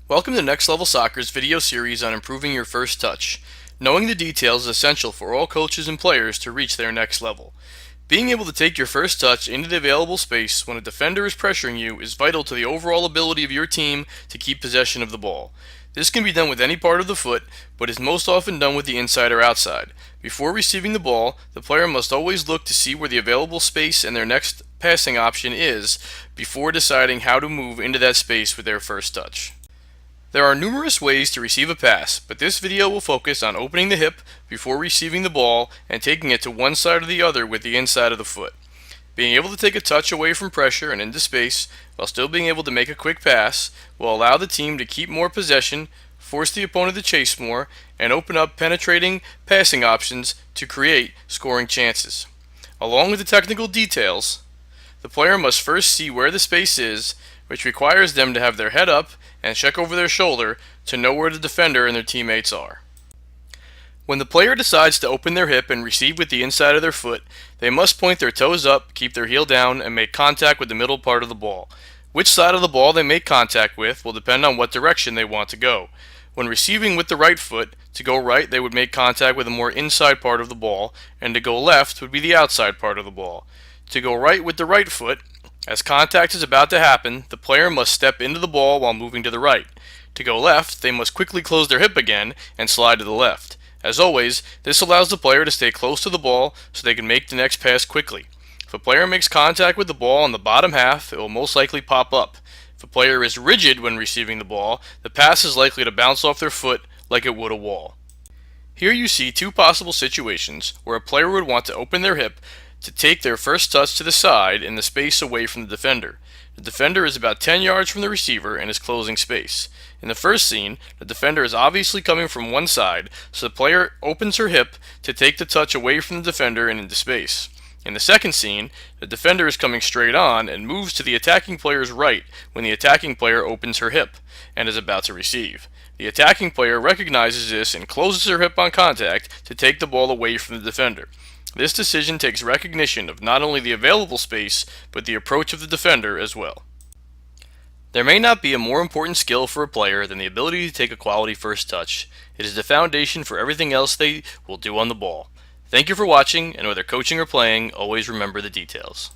Welcome to Next Level Soccer's video series on improving your first touch. Knowing the details is essential for all coaches and players to reach their next level. Being able to take your first touch into the available space when a defender is pressuring you is vital to the overall ability of your team to keep possession of the ball. This can be done with any part of the foot, but is most often done with the inside or outside. Before receiving the ball, the player must always look to see where the available space and their next passing option is before deciding how to move into that space with their first touch. There are numerous ways to receive a pass, but this video will focus on opening the hip before receiving the ball and taking it to one side or the other with the inside of the foot. Being able to take a touch away from pressure and into space while still being able to make a quick pass will allow the team to keep more possession, force the opponent to chase more, and open up penetrating passing options to create scoring chances. Along with the technical details, the player must first see where the space is, which requires them to have their head up and check over their shoulder to know where the defender and their teammates are. When the player decides to open their hip and receive with the inside of their foot, they must point their toes up, keep their heel down, and make contact with the middle part of the ball. Which side of the ball they make contact with will depend on what direction they want to go. When receiving with the right foot, to go right they would make contact with the more inside part of the ball, and to go left would be the outside part of the ball. To go right with the right foot, as contact is about to happen, the player must step into the ball while moving to the right. To go left, they must quickly close their hip again and slide to the left. As always, this allows the player to stay close to the ball so they can make the next pass quickly. If a player makes contact with the ball on the bottom half, it will most likely pop up. If a player is rigid when receiving the ball, the pass is likely to bounce off their foot like it would a wall. Here you see two possible situations where a player would want to open their hip to take their first touch to the side in the space away from the defender. The defender is about 10 yards from the receiver and is closing space. In the first scene, the defender is obviously coming from one side, so the player opens her hip to take the touch away from the defender and into space. In the second scene, the defender is coming straight on and moves to the attacking player's right when the attacking player opens her hip and is about to receive. The attacking player recognizes this and closes her hip on contact to take the ball away from the defender. This decision takes recognition of not only the available space, but the approach of the defender as well. There may not be a more important skill for a player than the ability to take a quality first touch. It is the foundation for everything else they will do on the ball. Thank you for watching, and whether coaching or playing, always remember the details.